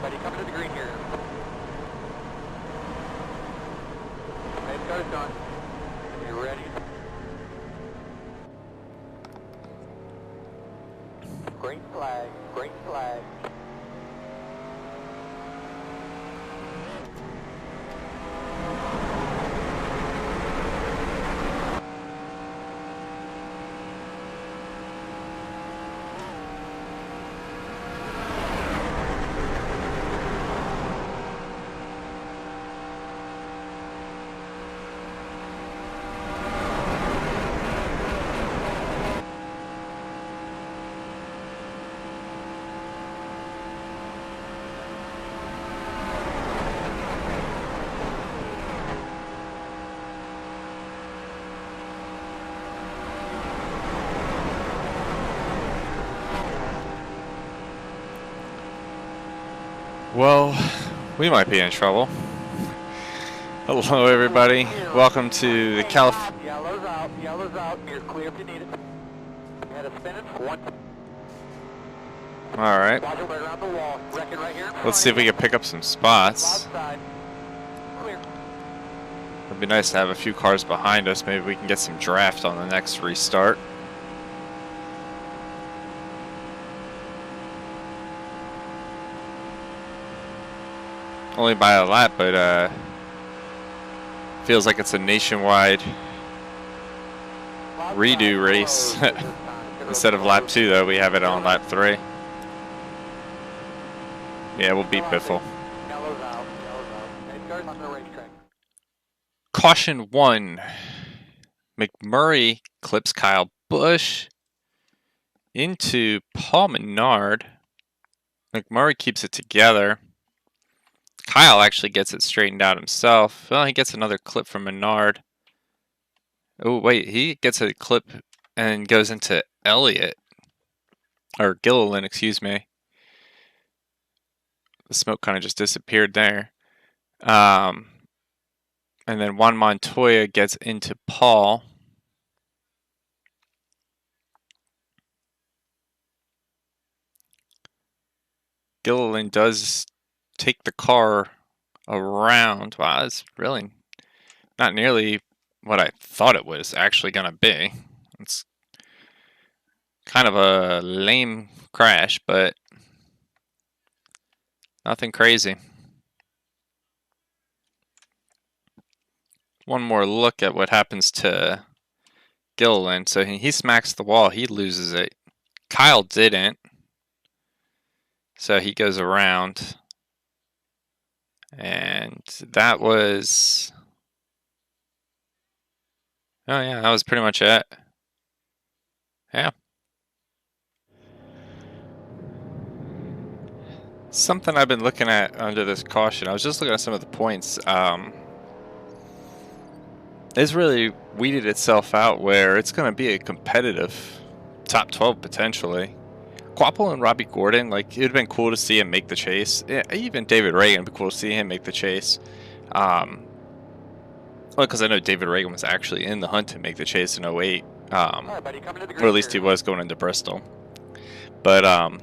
buddy, coming to the green here. Main car's done. You ready? Green flag, green flag. Well, we might be in trouble. Hello, everybody. Welcome to the California. Yellow's out. You're clear if you need it. Had a spin it for one. All right. Watch it right around the wall. Wreck it right here. Let's see if we can pick up some spots. Outside. Clear. It'd be nice to have a few cars behind us. Maybe we can get some draft on the next restart. Only by a lap, but feels like it's a nationwide redo race. Instead of lap 2, though, we have it on lap 3. Yeah, we'll beat Biffle. Caution 1. McMurray clips Kyle Busch into Paul Menard. McMurray keeps it together. Kyle actually gets it straightened out himself. Well, he gets another clip from Menard. Oh, wait. He gets a clip and goes into Elliott. Or Gilliland, excuse me. The smoke kind of just disappeared there. And then Juan Montoya gets into Paul. Gilliland does take the car around. Wow, it's really not nearly what I thought it was actually going to be. It's kind of a lame crash, but nothing crazy. One more look at what happens to Gilliland. So he smacks the wall. He loses it. Kyle didn't. So he goes around. And that was... Oh yeah, that was pretty much it. Yeah. Something I've been looking at under this caution, I was just looking at some of the points. It's really weeded itself out where it's going to be a competitive top 12 potentially. Quapple and Robbie Gordon, like, it would have been cool to see him make the chase. Yeah, even David Reagan, it'd be cool to see him make the chase. Well, because I know David Reagan was actually in the hunt to make the chase in 08. Or at least he was going into Bristol. But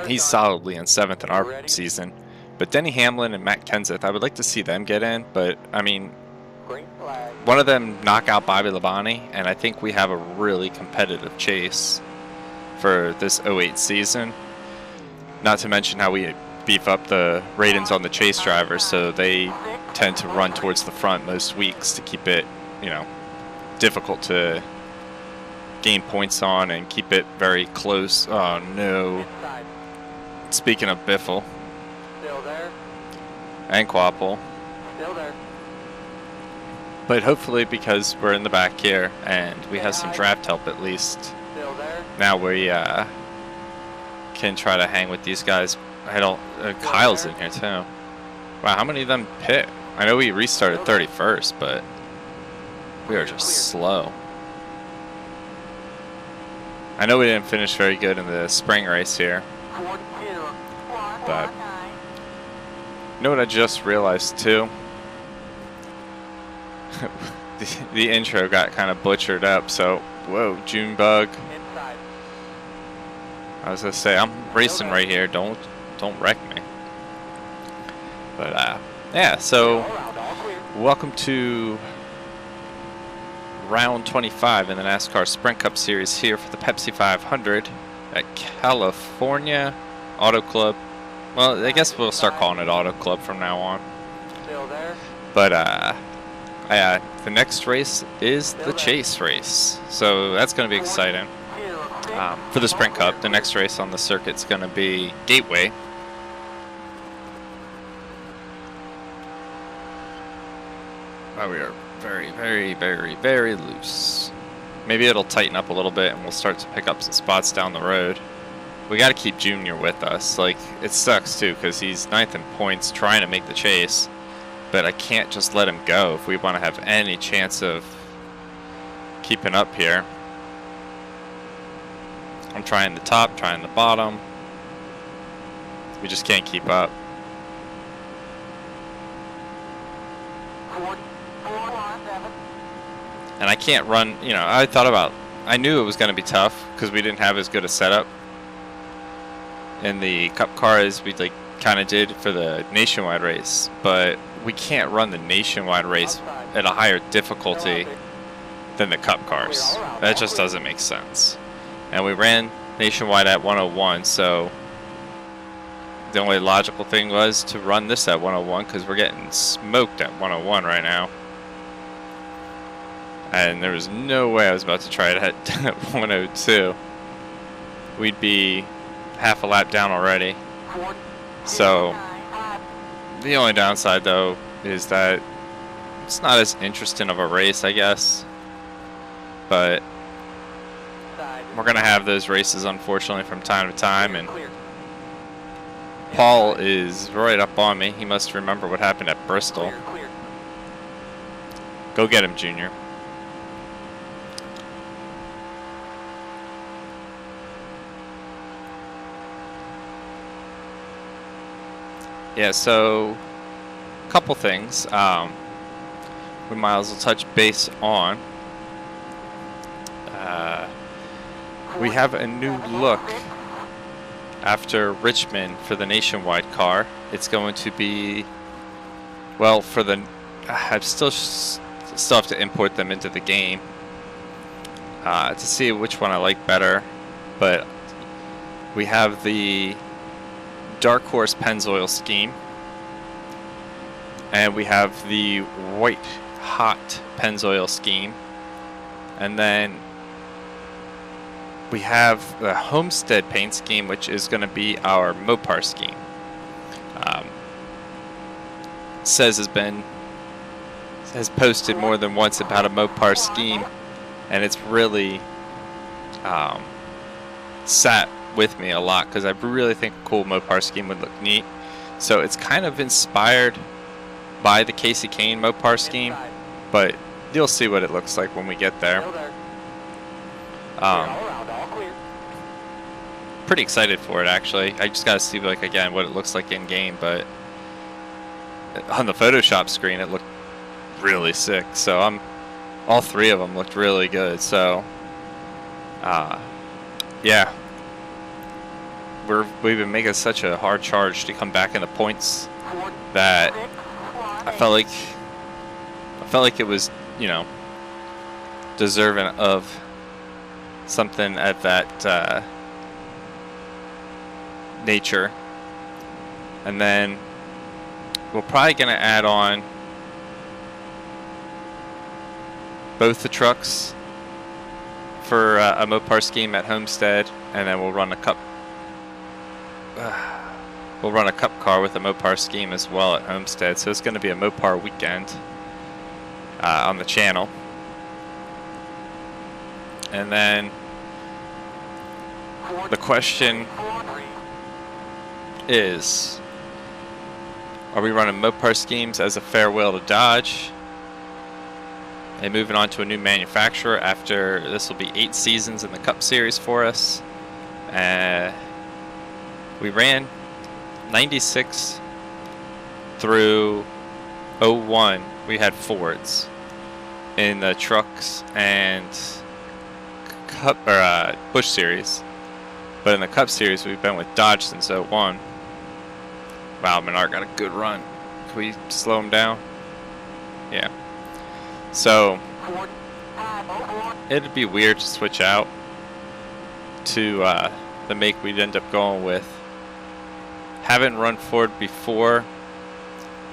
he's solidly in 7th in our season. But Denny Hamlin and Matt Kenseth, I would like to see them get in. But, I mean, one of them knock out Bobby Labonte, and I think we have a really competitive chase for this 08 season. Not to mention how we beef up the ratings on the chase drivers, so they tend to run towards the front most weeks to keep it, you know, difficult to gain points on and keep it very close. Oh no. Speaking of Biffle. Still there. And Quapple. Still there. But hopefully, because we're in the back here and we have some draft help at least, Still there. now we can try to hang with these guys. I don't. Kyle's in here too. Wow, how many of them pit? I know we restarted 31st, but we are just slow. I know we didn't finish very good in the spring race here, but you know what I just realized too? the intro got kind of butchered up, so whoa, June bug. I was gonna say, I'm racing right here, don't wreck me. But yeah, so All around, all clear. welcome to round 25 in the NASCAR Sprint Cup Series here for the Pepsi 500 at California Auto Club. Well, I guess we'll start calling it Auto Club from now on. Still there. But the next race is the Chase race, so that's going to be exciting. For the Sprint Cup, the next race on the circuit is going to be Gateway. Oh, we are very, very, very, very loose. Maybe it'll tighten up a little bit and we'll start to pick up some spots down the road. We got to keep Junior with us. Like, it sucks too because he's 9th in points trying to make the chase, but I can't just let him go if we want to have any chance of keeping up here. I'm trying the top, trying the bottom. We just can't keep up. And I can't run, you know, I knew it was going to be tough because we didn't have as good a setup in the Cup car as we like kind of did for the Nationwide race, but we can't run the Nationwide race at a higher difficulty than the Cup cars. That just doesn't make sense. And we ran Nationwide at 101, so the only logical thing was to run this at 101 because we're getting smoked at 101 right now. And there was no way I was about to try it at 102. We'd be half a lap down already. So the only downside though is that it's not as interesting of a race, I guess. But we're gonna have those races unfortunately from time to time, and Paul is right up on me. He must remember what happened at Bristol. Go get him, Junior. Yeah, so a couple things we might as well touch base on. We have a new look after Richmond for the Nationwide car. It's going to be, well, for the, I still have to import them into the game to see which one I like better, but we have the Dark Horse Pennzoil scheme, and we have the White Hot Pennzoil scheme, and then we have the Homestead paint scheme, which is going to be our Mopar scheme. Says has posted more than once about a Mopar scheme, and it's really sat with me a lot because I really think a cool Mopar scheme would look neat. So it's kind of inspired by the Casey Kane Mopar scheme, but you'll see what it looks like when we get there. Pretty excited for it actually. I just gotta see, like, again what it looks like in game, but on the Photoshop screen it looked really sick. So all three of them looked really good. So yeah, we've been making such a hard charge to come back in the points that I felt like it was, you know, deserving of something at that nature. And then we're probably gonna add on both the trucks for a Mopar scheme at Homestead, and then we'll run a cup. We'll run a Cup car with a Mopar scheme as well at Homestead. So it's going to be a Mopar weekend on the channel. And then the question is, are we running Mopar schemes as a farewell to Dodge and moving on to a new manufacturer after this will be 8 seasons in the Cup Series for us? We ran 96 through 01. We had Fords in the trucks and Cup or Busch Series, But in the Cup Series, we've been with Dodge since 01. Wow, Menard got a good run. Can we slow him down? Yeah. So it'd be weird to switch out to the make we'd end up going with. Haven't run Ford before.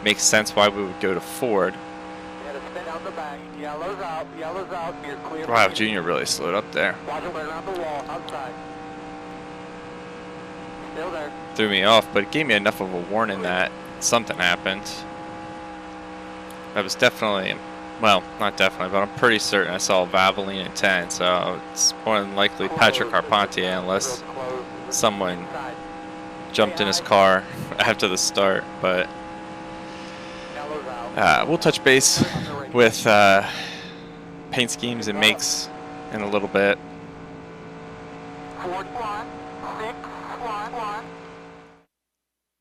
Makes sense why we would go to Ford. Wow, Junior really slowed up there. Threw me off, but it gave me enough of a warning that something happened. I was definitely, well, not definitely, but I'm pretty certain I saw Valvoline in 10, so it's more than likely Patrick Carpentier unless someone jumped in his car after the start. But we'll touch base with paint schemes and makes in a little bit.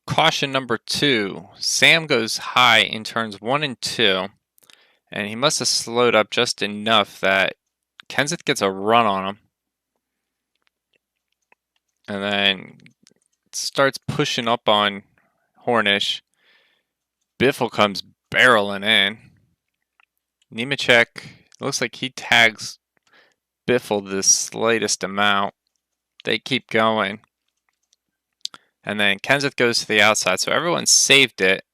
Caution number 2. Sam goes high in turns 1 and 2, and he must have slowed up just enough that Kenseth gets a run on him, and then starts pushing up on Hornish. Biffle comes barreling in. Nemechek, looks like he tags Biffle the slightest amount. They keep going. And then Kenseth goes to the outside, so everyone saved it.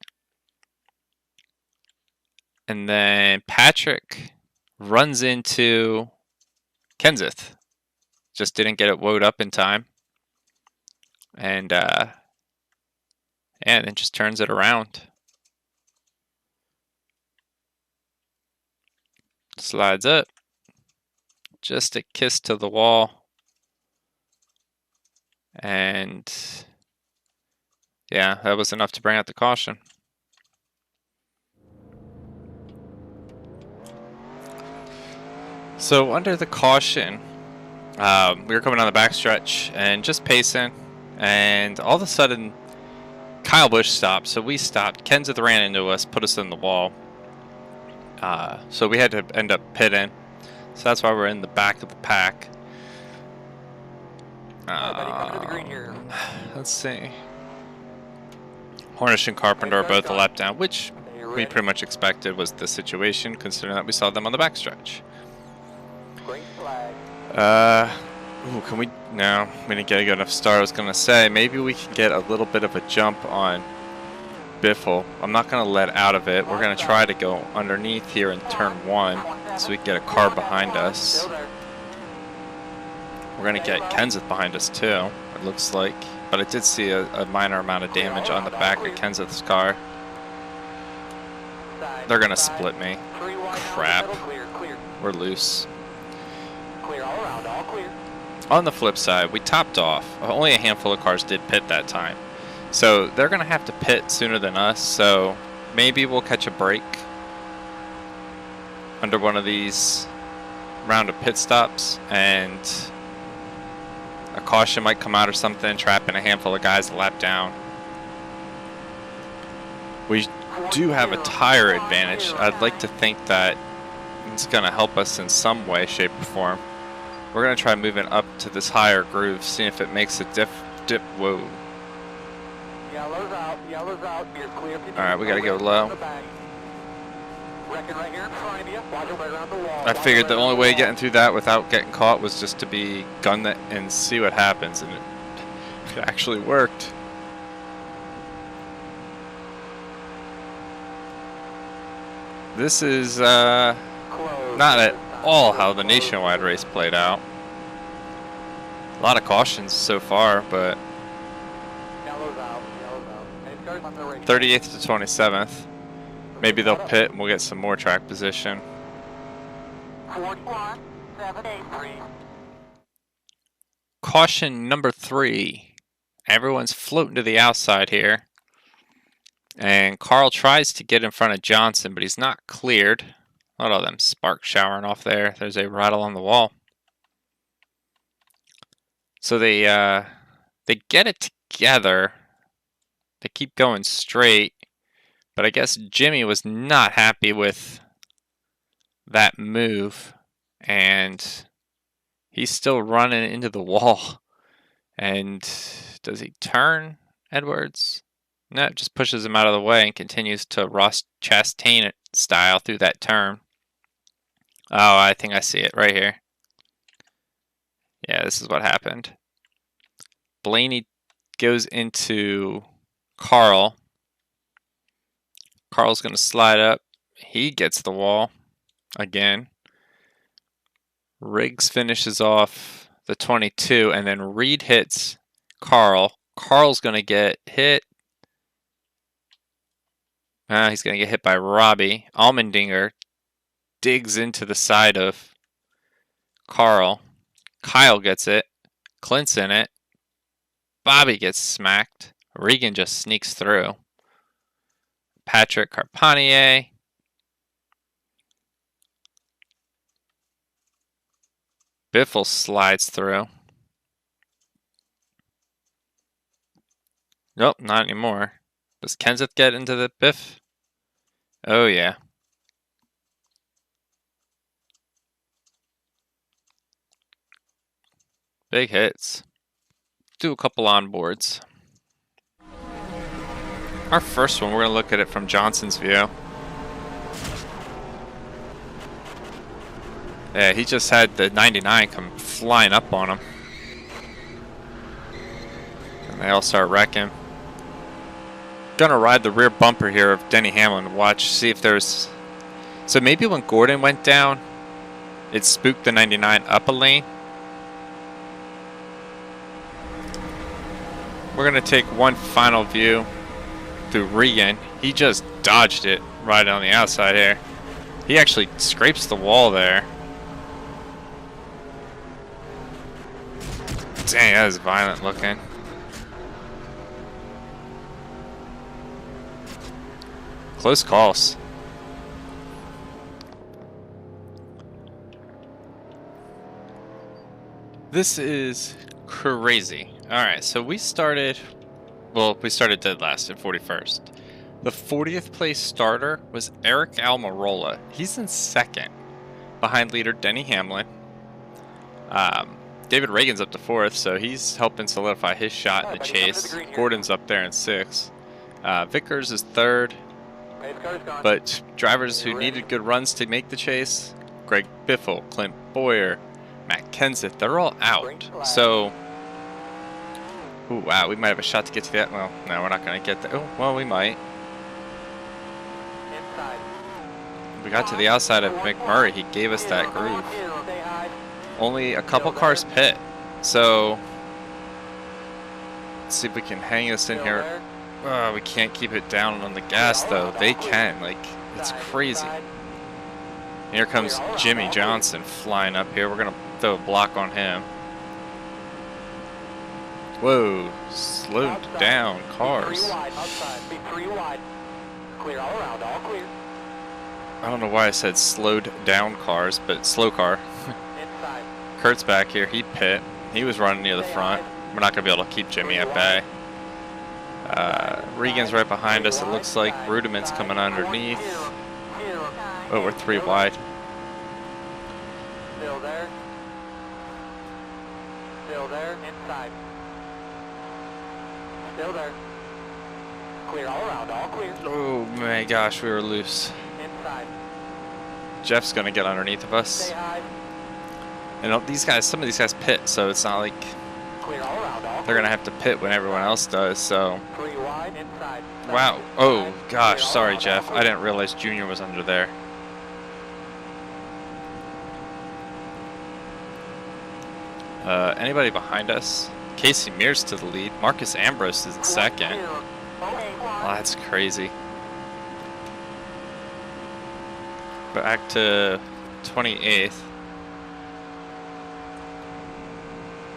And then Patrick runs into Kenseth. Just didn't get it woed up in time. And then just turns it around. Slides up. Just a kiss to the wall. And yeah, that was enough to bring out the caution. So under the caution, we were coming on the backstretch and just pacing, and all of a sudden Kyle Busch stopped, so we stopped. Kenseth ran into us, put us in the wall. So we had to end up pitting. So that's why we're in the back of the pack. Let's see. Hornish and Carpenter are both a lap down, which we pretty much expected was the situation, considering that we saw them on the backstretch. Ooh, can we? No, we didn't get a good enough start. I was gonna say maybe we can get a little bit of a jump on Biffle. I'm not gonna let out of it. We're gonna try to go underneath here in turn 1, so we can get a car behind us. We're gonna get Kenseth behind us too, it looks like. But I did see a minor amount of damage on the back of Kenseth's car. They're gonna split me. Crap. We're loose. On the flip side, we topped off. Only a handful of cars did pit that time. So they're gonna have to pit sooner than us, so maybe we'll catch a break under one of these round of pit stops, and a caution might come out or something, trapping a handful of guys a lap down. We do have a tire advantage. I'd like to think that it's going to help us in some way, shape, or form. We're going to try moving up to this higher groove, see if it makes a dip. Whoa. Alright, we got to go low. I figured the only way of getting through that without getting caught was just to be gun it and see what happens, and it actually worked. This is not at all how the nationwide race played out. A lot of cautions so far, but 38th to 27th. Maybe they'll pit and we'll get some more track position. Caution number 3. Everyone's floating to the outside here. And Carl tries to get in front of Johnson, but he's not cleared. Look at all them sparks showering off there. There's a rattle on the wall. So they get it together. They keep going straight. But I guess Jimmy was not happy with that move, and he's still running into the wall. And does he turn, Edwards? No, just pushes him out of the way and continues to Ross Chastain it style through that turn. Oh, I think I see it right here. Yeah, this is what happened. Blaney goes into Carl. Carl's going to slide up. He gets the wall again. Riggs finishes off the 22, and then Reed hits Carl. Carl's going to get hit. He's going to get hit by Robbie. Allmendinger digs into the side of Carl. Kyle gets it. Clint's in it. Bobby gets smacked. Regan just sneaks through. Patrick Carpentier. Biffle slides through. Nope, not anymore. Does Kenseth get into the Biff? Oh, yeah. Big hits. Do a couple onboards. Our first one, we're going to look at it from Johnson's view. Yeah, he just had the 99 come flying up on him. And they all start wrecking. Gonna ride the rear bumper here of Denny Hamlin to watch, see if there's... So maybe when Gordon went down, it spooked the 99 up a lane. We're gonna take one final view through Regan. He just dodged it right on the outside here. He actually scrapes the wall there. Dang, that is violent looking. Close calls. This is crazy. Alright, so we started dead last in 41st. The 40th place starter was Eric Almirola. He's in second, behind leader Denny Hamlin. David Reagan's up to 4th, so he's helping solidify his shot in the chase. Gordon's up there in 6th. Vickers is 3rd. But drivers who needed good runs to make the chase, Greg Biffle, Clint Boyer, Matt Kenseth, they're all out. So, ooh, wow, we might have a shot to get to that. Well, no, we're not going to get that. Oh, well, we might. We got to the outside of McMurray. He gave us that groove. Only a couple cars pit. So, let's see if we can hang this in here. We can't keep it down on the gas, though. They can. Like, it's crazy. Here comes Jimmy Johnson flying up here. We're going to throw a block on him. Whoa. Slowed down cars. I don't know why I said slowed down cars, but slow car. Kurt's back here. He pit. He was running near the front. We're not going to be able to keep Jimmy at bay. Regan's right behind us. It looks like Rudiment's coming underneath. Oh, we're 3 wide. Still there. Still there. Inside. Still there. Clear all around. All clear. Oh my gosh, we were loose. Inside. Jeff's gonna get underneath of us. Stay high. And these guys, some of these guys pit, so it's not like Clear all around. All they're gonna have to pit when everyone else does. So. 3 wide. Inside. Wow. Oh gosh, sorry Jeff. I didn't realize Junior was under there. Anybody behind us? Casey Mears to the lead. Marcus Ambrose is in second. Oh, that's crazy. Back to 28th.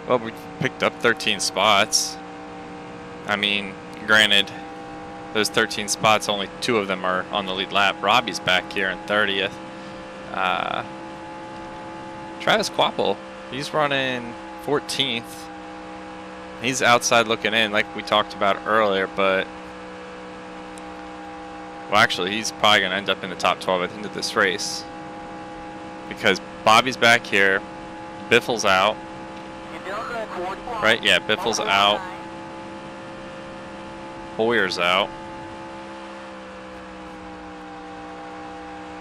Well, we picked up 13 spots. I mean, granted, those 13 spots, only 2 of them are on the lead lap. Robbie's back here in 30th. Travis Quapple, he's running 14th. He's outside looking in like we talked about earlier, but... Well, actually, he's probably going to end up in the top 12 at the end of this race. Because Bobby's back here. Biffle's out. Right? Yeah, Biffle's out. Hoyer's out.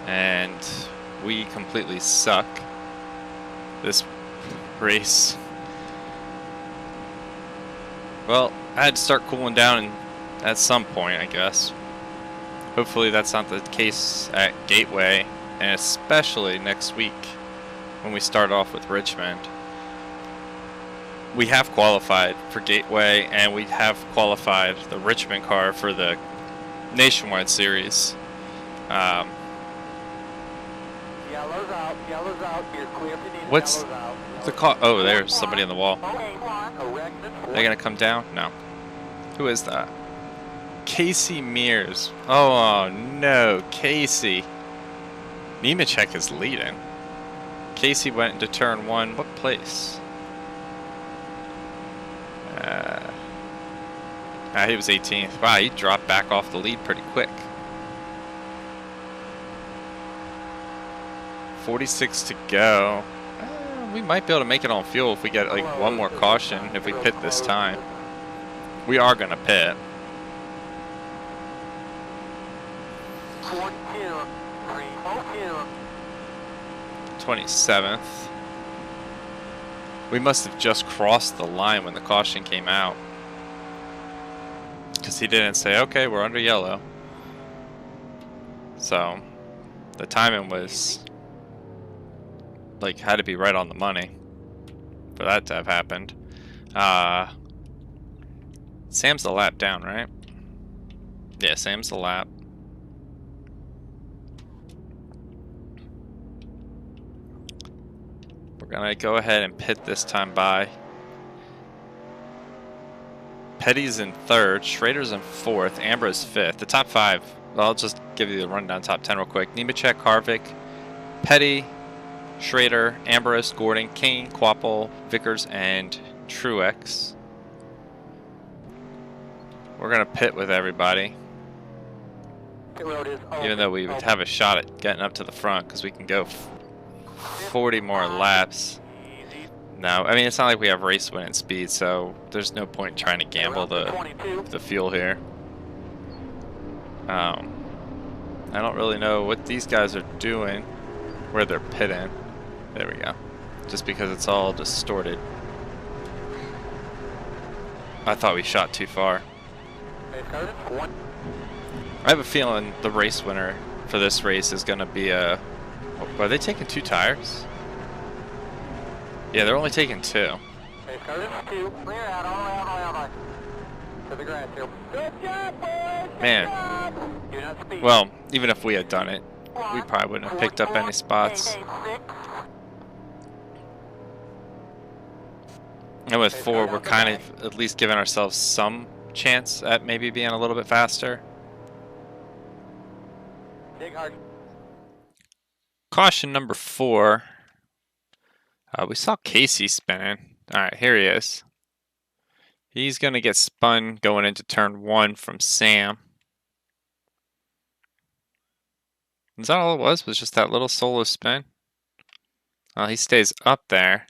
And we completely suck this race. Well, I had to start cooling down at some point, I guess. Hopefully that's not the case at Gateway, and especially next week when we start off with Richmond. We have qualified for Gateway, and we have qualified the Richmond car for the Nationwide Series. Yellow's out, you're clear if you need it. What's Yellow's out. the call? Oh, there's somebody on the wall. Corrected. They're gonna come down? No. Who is that? Casey Mears. Oh no, Casey. Nemechek is leading. Casey went into turn 1. What place? He was 18th. Wow, he dropped back off the lead pretty quick. 46 to go. We might be able to make it on fuel if we get like one more caution if we pit this time. We are gonna pit. 27th. We must have just crossed the line when the caution came out. Because he didn't say, okay, we're under yellow. So, the timing was, like, had to be right on the money for that to have happened. Sam's the lap down, right? Yeah, Sam's the lap. We're gonna go ahead and pit this time by. Petty's in 3rd, Schrader's in 4th, Amber's 5th. The top 5, I'll just give you the rundown top 10 real quick. Nemechek, Harvick, Petty, Schrader, Ambrose, Gordon, Kane, Quapple, Vickers, and Truex. We're gonna pit with everybody. Even though we would have a shot at getting up to the front because we can go 40 more laps. No, I mean, it's not like we have race winning speed, so there's no point in trying to gamble the fuel here. I don't really know what these guys are doing, where they're pitting. There we go. Just because it's all distorted. I thought we shot too far. I have a feeling the race winner for this race is going to be a... Are they taking 2 tires? Yeah, they're only taking 2. Man. Well, even if we had done it, we probably wouldn't have picked up any spots. And with 4, we're kind of at least giving ourselves some chance at maybe being a little bit faster. Caution number 4. We saw Casey spinning. Alright, here he is. He's going to get spun going into turn 1 from Sam. Is that all it was? Was just that little solo spin? Well, he stays up there.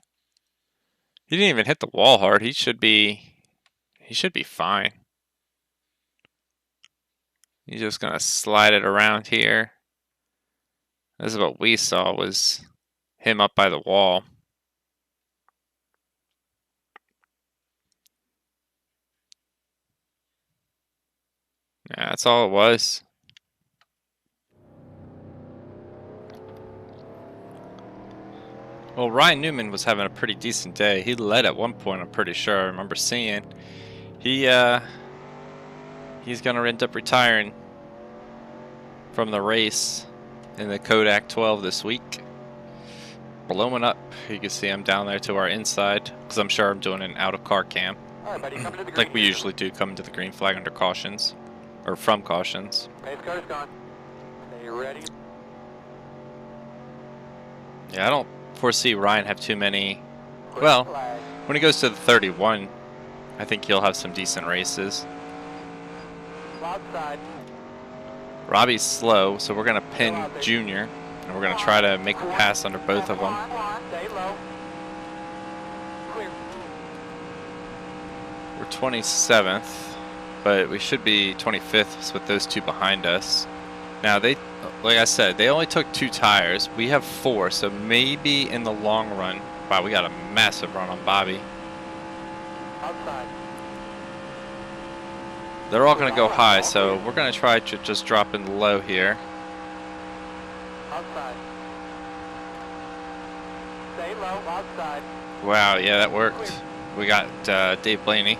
He didn't even hit the wall hard. He should be fine. He's just going to slide it around here. This is what we saw, was him up by the wall. Yeah, that's all it was. Well, Ryan Newman was having a pretty decent day. He led at one point, I'm pretty sure. I remember seeing. He's going to end up retiring from the race in the Kodak 12 this week. Blowing up. You can see him down there to our inside, because I'm sure I'm doing an out-of-car cam. Right, buddy, like we usually do, coming to the green flag under cautions. Or from cautions. Pace car's gone. Stay ready. Yeah, I don't foresee Ryan have too many. Well, when he goes to the 31, I think he'll have some decent races. Outside. Robbie's slow, so we're going to pin Junior, and we're going to try to make a pass under both of them. Stay low. Clear. We're 27th. but we should be 25th with those two behind us. Now they, like I said, they only took 2 tires. We have 4, so maybe in the long run. Wow, we got a massive run on Bobby. Outside. They're all going to go high, so we're going to try to just drop in low here. Outside. Stay low, outside. Wow, yeah, that worked. We got Dave Blaney,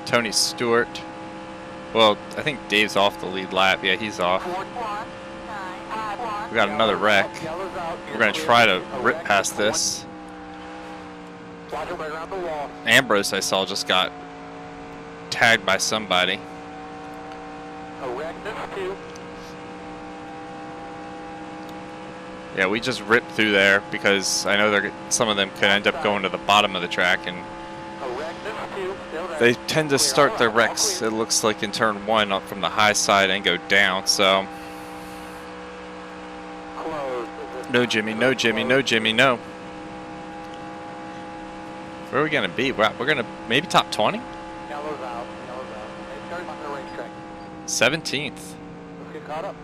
Tony Stewart. Well, I think Dave's off the lead lap. Yeah, he's off. We got another wreck. We're going to try to rip past this. Ambrose, I saw, just got tagged by somebody. Yeah, we just ripped through there because I know some of them could end up going to the bottom of the track, and they tend to start their wrecks, it looks like, in turn 1 up from the high side and go down. So no Jimmy, no Jimmy, no Jimmy, no. Where are we going to be? We're going to maybe top 20? 17th. Let's get caught up.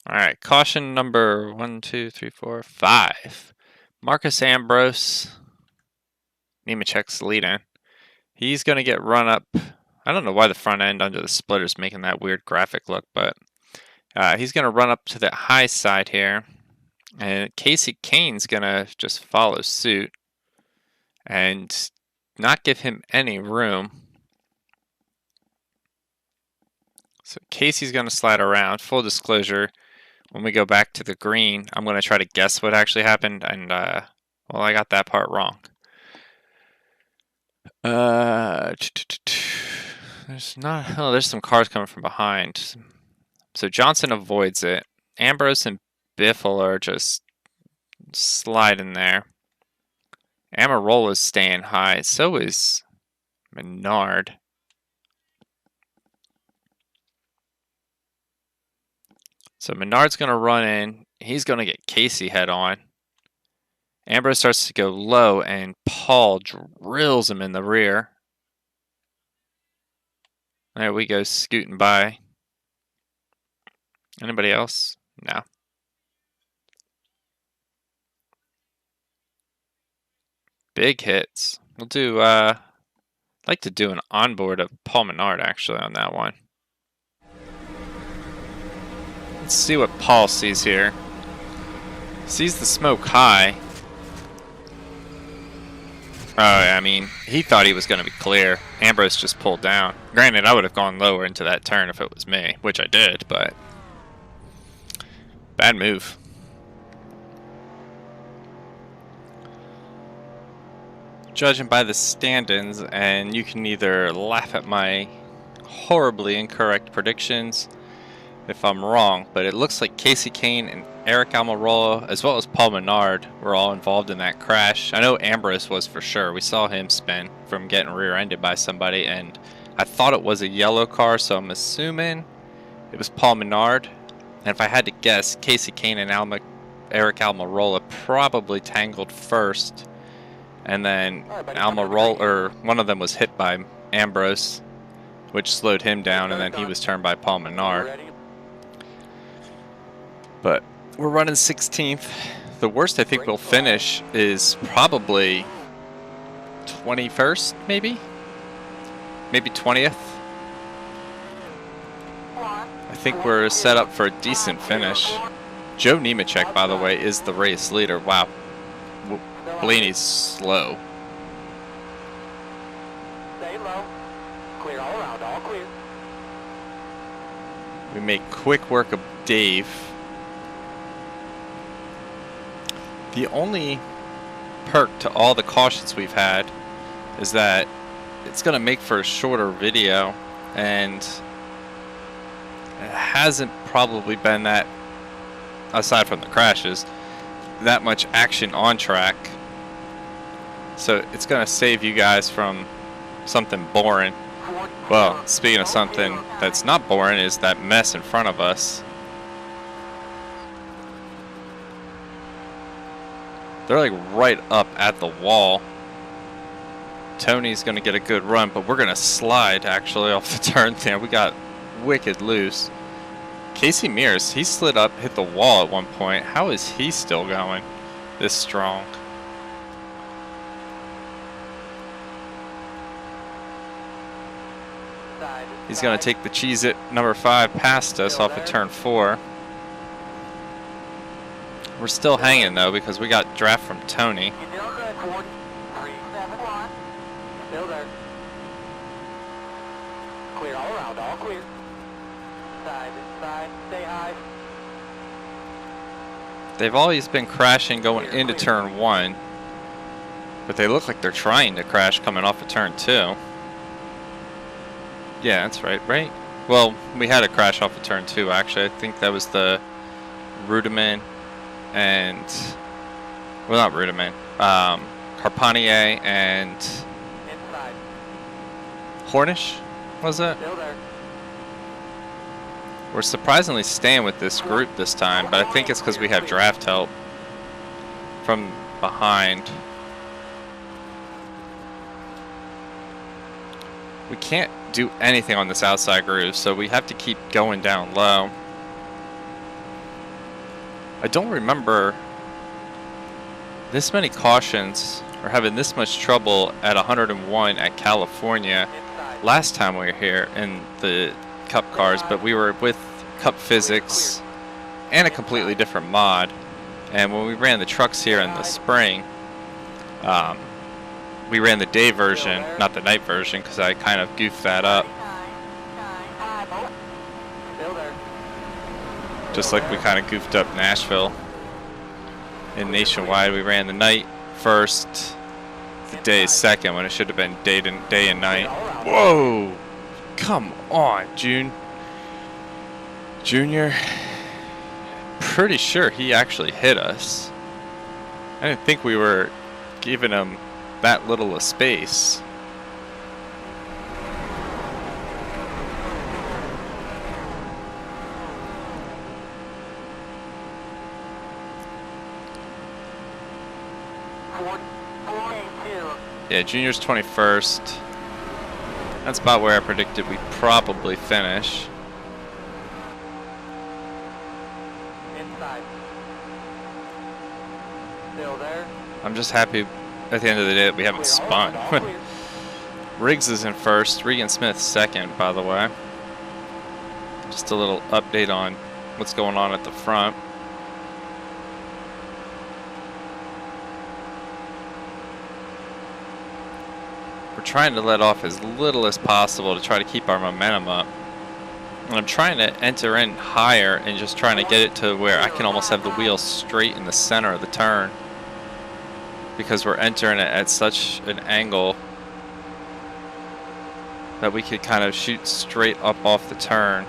Alright, caution number 1, 2, 3, 4, 5. Marcus Ambrose. Nemechek's leading. He's going to get run up. I don't know why the front end under the splitter is making that weird graphic look, but he's going to run up to the high side here. And Casey Kane's going to just follow suit and not give him any room. So Casey's going to slide around. Full disclosure, when we go back to the green, I'm going to try to guess what actually happened, and well, I got that part wrong. There's some cars coming from behind. So Johnson avoids it. Ambrose and Biffle are just sliding there. Amarola's staying high. So is Menard. So Menard's going to run in. He's going to get Casey head on. Ambrose starts to go low, and Paul drills him in the rear. There we go, scooting by. Anybody else? No. Big hits. We'll do, I'd like to do an onboard of Paul Menard, actually, on that one. Let's see what Paul sees here. Sees the smoke high. Oh, I mean, he thought he was going to be clear. Ambrose just pulled down. Granted, I would have gone lower into that turn if it was me, which I did, but bad move. Judging by the stand-ins, and you can either laugh at my horribly incorrect predictions if I'm wrong, but it looks like Casey Kane and Eric Almirola, as well as Paul Menard, were all involved in that crash. I know Ambrose was for sure. We saw him spin from getting rear-ended by somebody, and I thought it was a yellow car, so I'm assuming it was Paul Menard. And if I had to guess, Casey Kane and Eric Almirola probably tangled first, and then Almirola, or one of them was hit by Ambrose, which slowed him down, and then he was turned by Paul Menard. But we're running 16th. The worst I think we'll finish is probably 21st, maybe? Maybe 20th? I think we're set up for a decent finish. Joe Nemechek, by the way, is the race leader. Wow. Blaney's slow. Stay low. Clear all around, all clear. We make quick work of Dave. The only perk to all the cautions we've had is that it's going to make for a shorter video, and it hasn't probably been that, aside from the crashes, that much action on track. So it's going to save you guys from something boring. Well, speaking of something that's not boring, is that mess in front of us. They're like right up at the wall. Tony's going to get a good run, but we're going to slide actually off the turn there. We got wicked loose. Casey Mears, he slid up, hit the wall at one point. How is he still going this strong? He's going to take the Cheez-It number 5 past us off of turn 4. We're still hanging though because we got draft from Tony. Still there. Clear all around, all clear. Side, stay high. They've always been crashing going into turn 1, but they look like they're trying to crash coming off of turn 2. Yeah, that's right? Well, we had a crash off of turn 2 actually. I think that was the Rudiment and, well, not Rudiment, Carpanier and Inside. Hornish, was it? Still there. We're surprisingly staying with this group this time, but I think it's because we have draft help from behind. We can't do anything on this outside groove, so we have to keep going down low. I don't remember this many cautions or having this much trouble at 101 at California last time we were here in the Cup cars, but we were with Cup Physics and a completely different mod. And when we ran the trucks here in the spring, we ran the day version, not the night version, because I kind of goofed that up. Just like we kind of goofed up Nashville. In Nationwide, we ran the night first, the day second, when it should have been day and night. Whoa! Come on, Junior. Pretty sure he actually hit us. I didn't think we were giving him that little a space. Yeah, Junior's 21st. That's about where I predicted we'd probably finish. Inside. Still there. I'm just happy at the end of the day that we haven't spun. Riggs is in first, Regan Smith second, by the way. Just a little update on what's going on at the front. We're trying to let off as little as possible to try to keep our momentum up. And I'm trying to enter in higher and just trying to get it to where I can almost have the wheel straight in the center of the turn, because we're entering it at such an angle that we could kind of shoot straight up off the turn.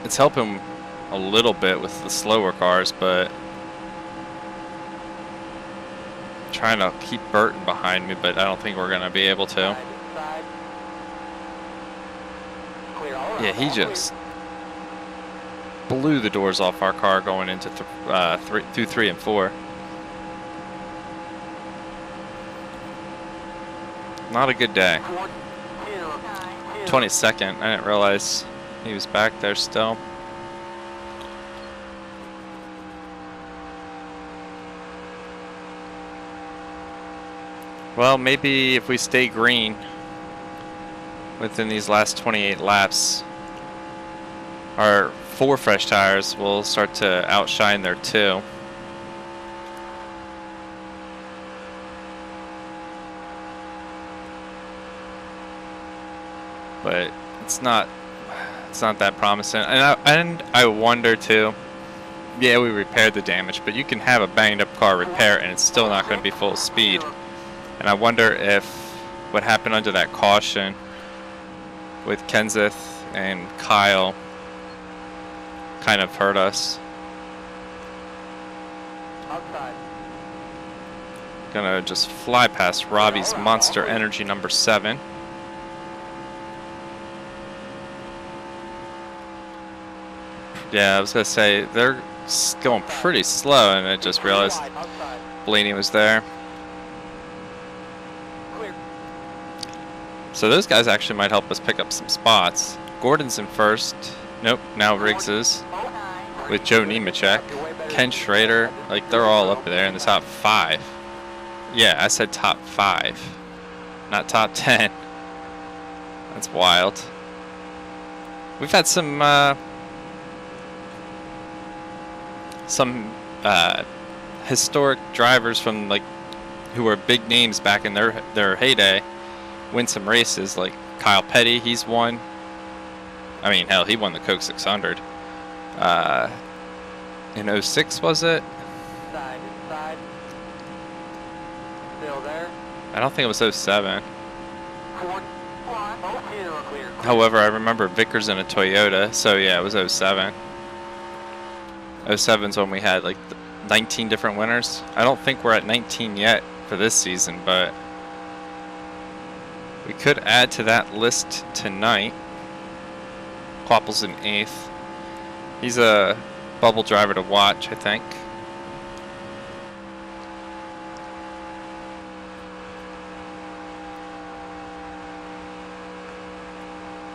It's helping a little bit with the slower cars, but trying to keep Burton behind me, but I don't think we're going to be able to. Yeah, he just blew the doors off our car going into through 3 and 4. Not a good day. 22nd. I didn't realize he was back there still. Well, maybe if we stay green within these last 28 laps, our 4 fresh tires will start to outshine their 2. But it's not that promising. And I wonder too. Yeah, we repaired the damage, but you can have a banged up car repair and it's still not going to be full speed. And I wonder if what happened under that caution with Kenseth and Kyle kind of hurt us. Outside. Gonna just fly past Robbie's Monster Energy number 7. Yeah, I was gonna say they're going pretty slow, and I just realized Blaney was there. So those guys actually might help us pick up some spots. Gordon's in first. Nope, now Riggs is. With Joe Nemechek. Ken Schrader. Like, they're all up there in the top 5. Yeah, I said top 5. Not top 10. That's wild. We've had some historic drivers from, like, who were big names back in their heyday win some races. Like Kyle Petty, he's won. I mean, hell, he won the Coke 600 in 06, was it? Inside. Still there. I don't think it was 07. Clear. However, I remember Vickers in a Toyota, so yeah, it was 07. 07's when we had like 19 different winners. I don't think we're at 19 yet for this season, but we could add to that list tonight. Quapple's in 8th. He's a bubble driver to watch, I think.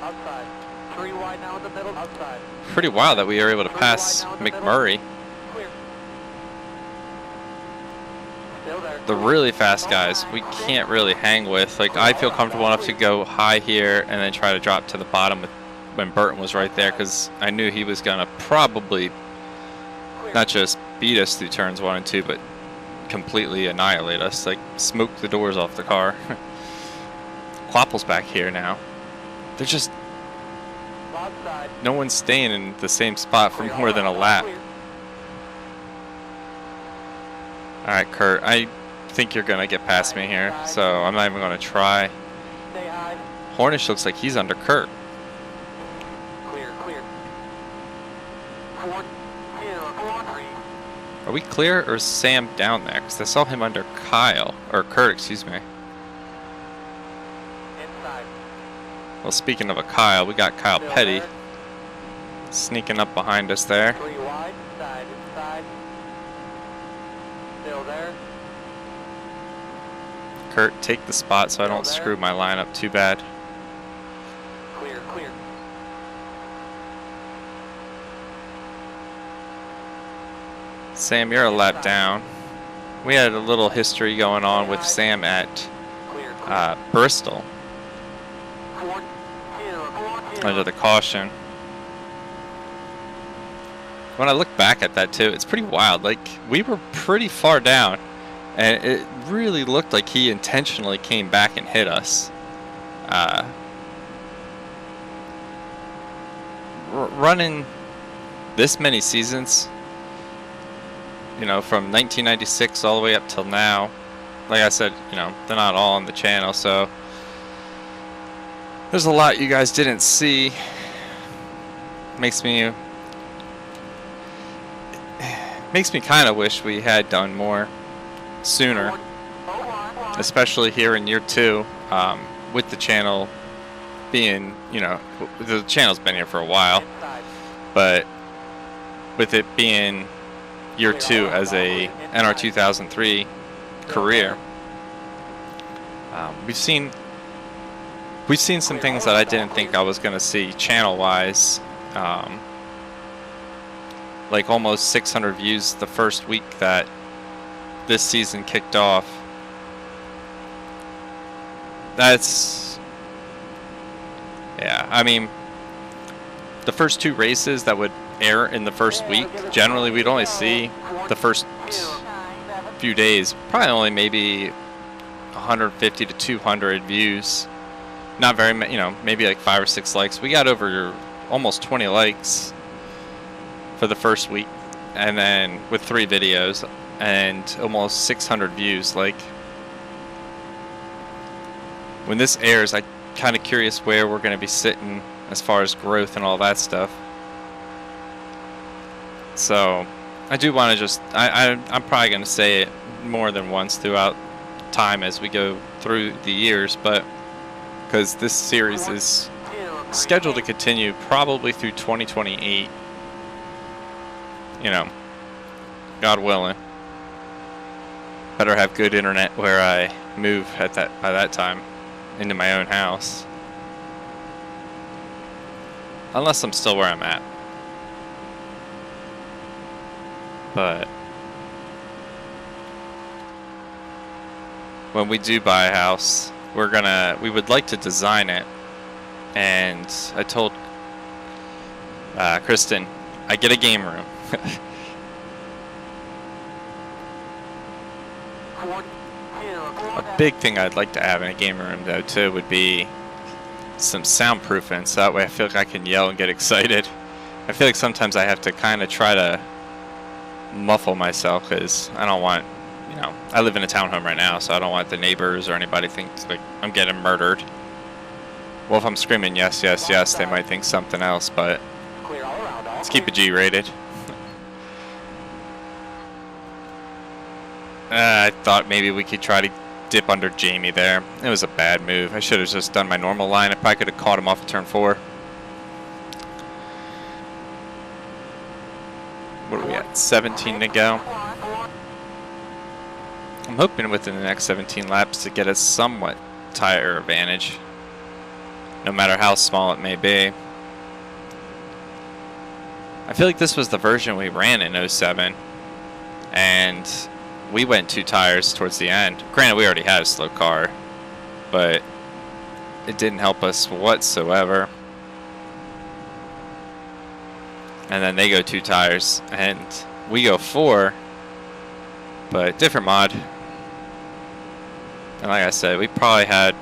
Outside. 3 wide now in the middle. Outside. Pretty wild that we were able to pass McMurray. Clear. Still there. The really fast guys we can't really hang with. Like, I feel comfortable enough to go high here and then try to drop to the bottom when Burton was right there, because I knew he was going to probably not just beat us through turns 1 and 2, but completely annihilate us, like smoke the doors off the car. Quapple's back here now. They're just, no one's staying in the same spot for more than a lap. Alright, Kurt, I think you're going to get past me here, so I'm not even going to try. Hornish looks like he's under Kurt. Clear. Are we clear, or is Sam down there? Because I saw him under Kyle, or Kurt, excuse me. Inside. Well, speaking of a Kyle, we got Kyle Petty sneaking up behind us there. 3 wide, inside. Still there. Kurt, take the spot so I don't screw my lineup too bad. Clear. Sam, you're a lap down. We had a little history going on with Sam at Bristol under the caution. When I look back at that too, it's pretty wild. Like, we were pretty far down, and it really looked like he intentionally came back and hit us. Running this many seasons, you know, from 1996 all the way up till now. Like I said, you know, they're not all on the channel, so there's a lot you guys didn't see. Makes me kind of wish we had done more sooner, especially here in year 2, with the channel being, you know, the channel's been here for a while, but with it being year 2 as a NR2003 career, we've seen some things that I didn't think I was going to see channel-wise. Like almost 600 views the first week that this season kicked off. That's, yeah, I mean, the first 2 races that would air in the first week, generally we'd only see the first few days, probably only maybe 150 to 200 views. Not very many, you know, maybe like 5 or 6 likes. We got over almost 20 likes for the first week, and then with 3 videos and almost 600 views. Like, when this airs, I'm kind of curious where we're going to be sitting as far as growth and all that stuff. So I do want to just, I'm probably going to say it more than once throughout time as we go through the years, but because this series is scheduled to continue probably through 2028, you know, God willing. Better have good internet where I move by that time. into my own house. Unless I'm still where I'm at. But when we do buy a house, we would like to design it. And I told Kristen, I get a game room. A big thing I'd like to have in a game room, though, too, would be some soundproofing, so that way I feel like I can yell and get excited. I feel like sometimes I have to kind of try to muffle myself, because I don't want, you know, I live in a townhome right now, so I don't want the neighbors or anybody to think like I'm getting murdered. Well, if I'm screaming yes, yes, yes, they might think something else, but let's keep it G-rated. I thought maybe we could try to dip under Jamie there. It was a bad move. I should have just done my normal line. I probably could have caught him off of turn 4. What are we at? 17 to go. I'm hoping within the next 17 laps to get a somewhat tire advantage, no matter how small it may be. I feel like this was the version we ran in 07, and we went 2 tires towards the end. Granted, we already had a slow car, but it didn't help us whatsoever. And then they go 2 tires, and we go 4, but different mod. And like I said, we probably had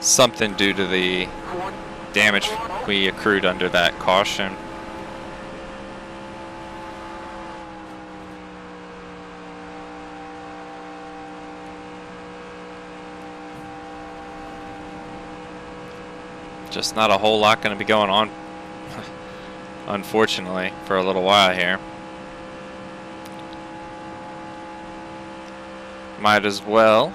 something due to the damage we accrued under that caution. Just not a whole lot going to be going on, unfortunately, for a little while here. Might as well.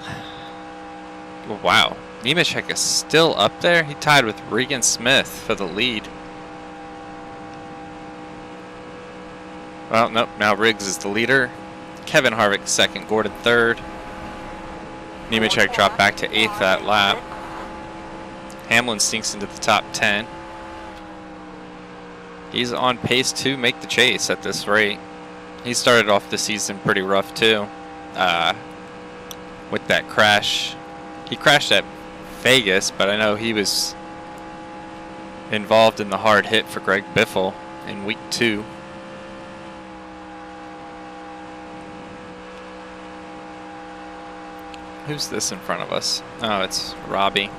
Oh, wow. Nemechek is still up there. He tied with Regan Smith for the lead. Well, nope. Now Riggs is the leader. Kevin Harvick second. Gordon third. Nemechek dropped back to 8th that lap. Hamlin sneaks into the top 10. He's on pace to make the chase at this rate. He started off the season pretty rough too. With that crash. He crashed at Vegas, but I know he was involved in the hard hit for Greg Biffle in week 2. Who's this in front of us? Oh, it's Robbie.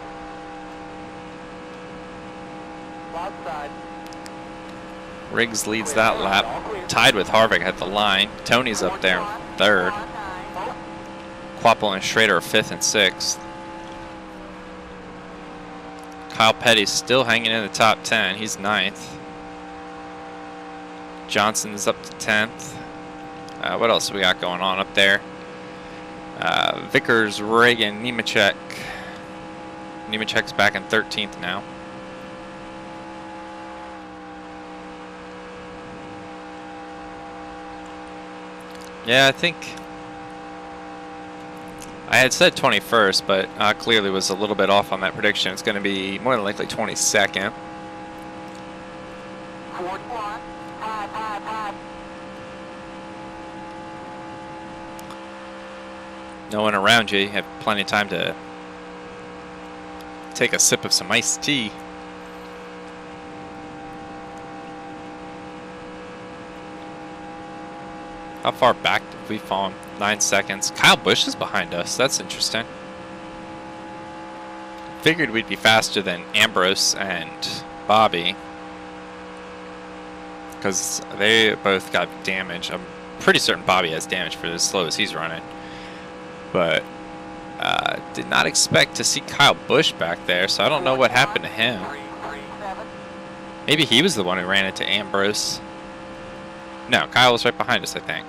Riggs leads that lap, tied with Harvick at the line. Tony's up there in 3rd. Quapple and Schrader are 5th and 6th. Kyle Petty's still hanging in the top 10. He's 9th. Johnson's up to 10th. What else we got going on up there? Vickers, Reagan, Nemechek. Nemechek's back in 13th now. Yeah, I think I had said 21st, but I clearly was a little bit off on that prediction. It's going to be more than likely 22nd. No one around you. You have plenty of time to take a sip of some iced tea. How far back did we fall? 9 seconds. Kyle Busch is behind us. That's interesting. Figured we'd be faster than Ambrose and Bobby, because they both got damage. I'm pretty certain Bobby has damage for as slow as he's running. But did not expect to see Kyle Busch back there, so I don't know what happened to him. Maybe he was the one who ran into Ambrose. No, Kyle was right behind us, I think.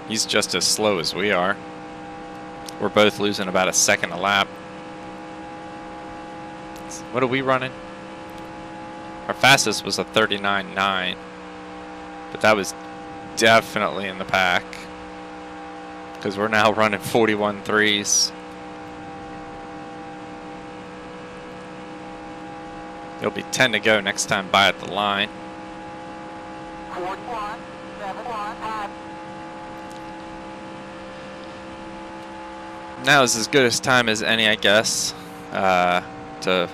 He's just as slow as we are. We're both losing about a second a lap. What are we running? Our fastest was a 39.9. But that was definitely in the pack. Because we're now running 41.3s. There'll be 10 to go next time by at the line. 41, 71. Now is as good a time as any, I guess, to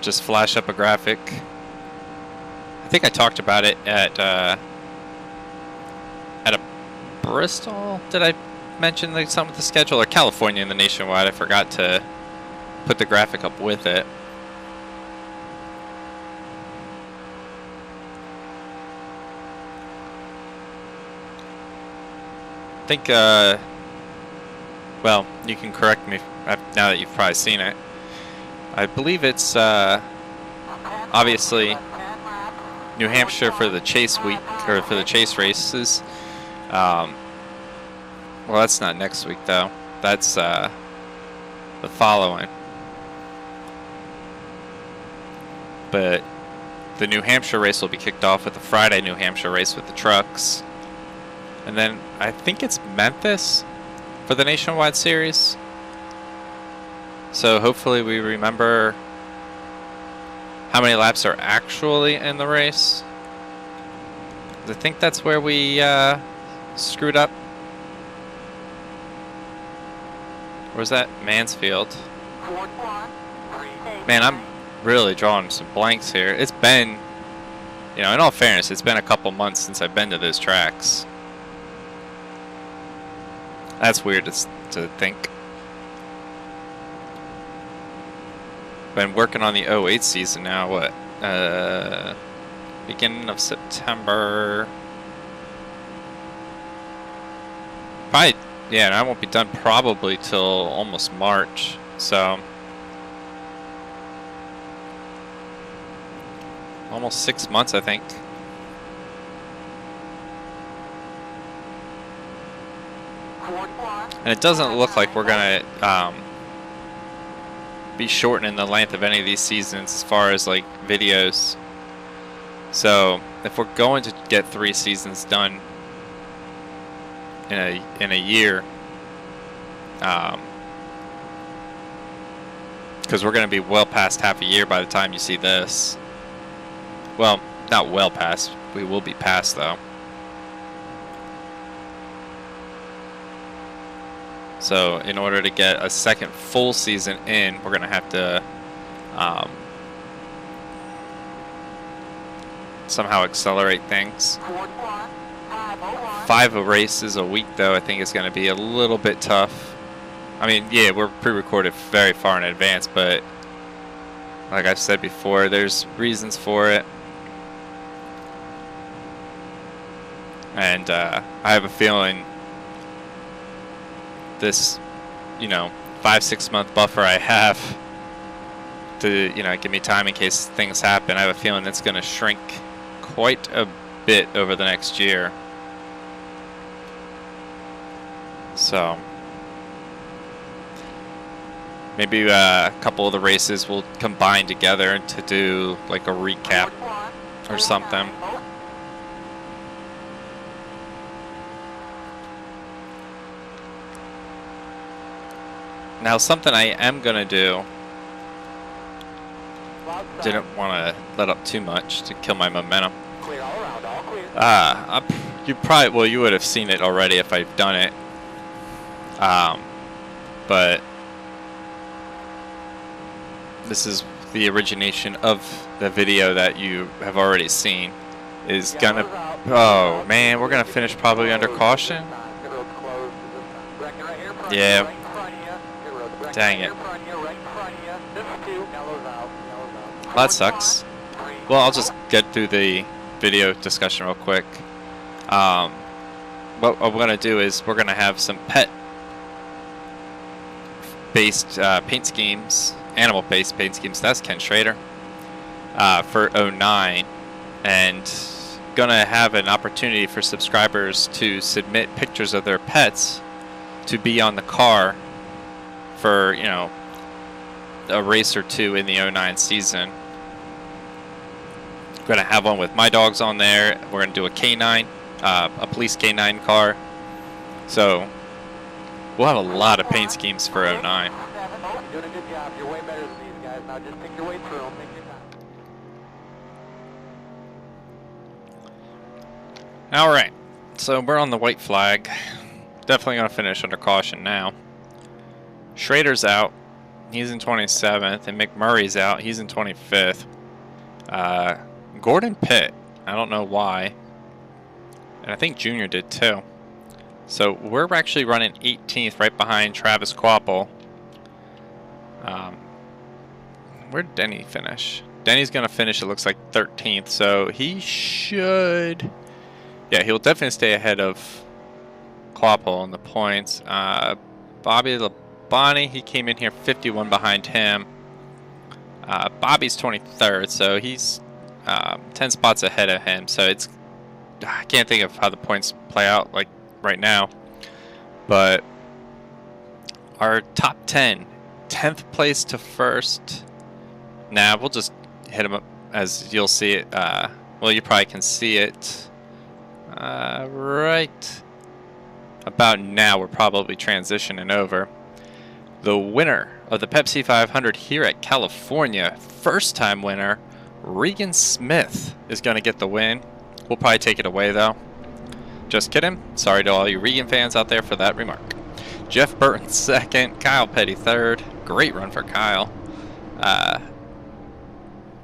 just flash up a graphic. I think I talked about it at a Bristol. Did I mention something with the schedule? Or California in the Nationwide? I forgot to put the graphic up with it. I think, well, you can correct me now that you've probably seen it. I believe it's obviously New Hampshire for the chase week, or for the chase races. Well, that's not next week though. That's the following. But the New Hampshire race will be kicked off with the Friday New Hampshire race with the trucks. And then I think it's Memphis for the Nationwide Series. So hopefully we remember how many laps are actually in the race. I think that's where we screwed up. Or was that Mansfield? Man, I'm really drawing some blanks here. It's been, you know, in all fairness, it's been a couple months since I've been to those tracks. That's weird to think. Been working on the 08 season now, what? Beginning of September. Probably, yeah, and I won't be done probably till almost March, so. Almost 6 months, I think. And it doesn't look like we're gonna be shortening the length of any of these seasons as far as like videos. So if we're going to get 3 seasons done in a year, because we're gonna be well past half a year by the time you see this. Well, not well past. We will be past though. So in order to get a second full season in, we're going to have to somehow accelerate things. 5 races a week, though, I think is going to be a little bit tough. I mean, yeah, we're pre-recorded very far in advance, but like I've said before, there's reasons for it. And I have a feeling this, you know, 5-6 month buffer I have to, you know, give me time in case things happen. I have a feeling it's going to shrink quite a bit over the next year. So maybe a couple of the races will combine together to do like a recap or something. Now, something I am going to do, didn't want to let up too much to kill my momentum. You probably, well, you would have seen it already if I've done it. But this is the origination of the video that you have already seen. Is gonna, oh man, we're gonna finish probably under caution. Yeah. Dang it. Well, that sucks. Well, I'll just get through the video discussion real quick. What we're going to do is we're going to have some pet-based paint schemes, animal-based paint schemes. That's Ken Schrader for 09. And going to have an opportunity for subscribers to submit pictures of their pets to be on the car for, you know, a race or two in the 09 season. We're going to have one with my dogs on there. We're going to do a K9, a police K9 car. So we'll have a lot of paint schemes for 09. Doing a good job. You're way better than these guys. Now just pick your way through them. Take your time. All right. So we're on the white flag. Definitely going to finish under caution now. Schrader's out. He's in 27th. And McMurray's out. He's in 25th. Gordon pit. I don't know why. And I think Junior did too. So we're actually running 18th right behind Travis Quapple. Where'd Denny finish? Denny's going to finish, it looks like, 13th. So he should... Yeah, he'll definitely stay ahead of Quapple in the points. Bobby Labonte, he came in here 51 behind him. Bobby's 23rd, so he's 10 spots ahead of him. So it's... I can't think of how the points play out like right now. But our top 10, 10th place to first. Nah, we'll just hit him up as you'll see it. Well, you probably can see it right about now. We're probably transitioning over. The winner of the Pepsi 500 here at California, first time winner, Regan Smith is going to get the win. We'll probably take it away though. Just kidding. Sorry to all you Regan fans out there for that remark. Jeff Burton second, Kyle Petty third. Great run for Kyle.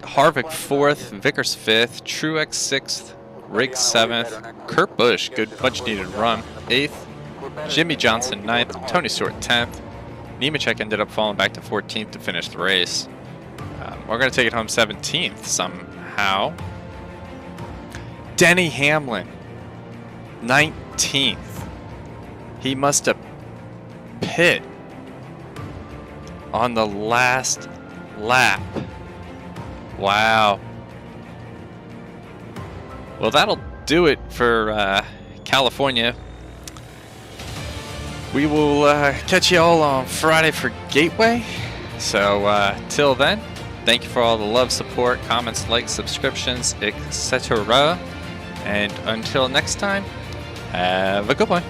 Harvick fourth, Vickers fifth, Truex sixth, Riggs seventh, Kurt Busch, good much needed run, eighth, Jimmy Johnson ninth, Tony Stewart 10th. Nemechek ended up falling back to 14th to finish the race. We're going to take it home 17th somehow. Denny Hamlin, 19th. He must have pit on the last lap. Wow. Well, that'll do it for California. We will catch you all on Friday for Gateway. So till then, thank you for all the love, support, comments, likes, subscriptions, etc. And until next time, have a good one.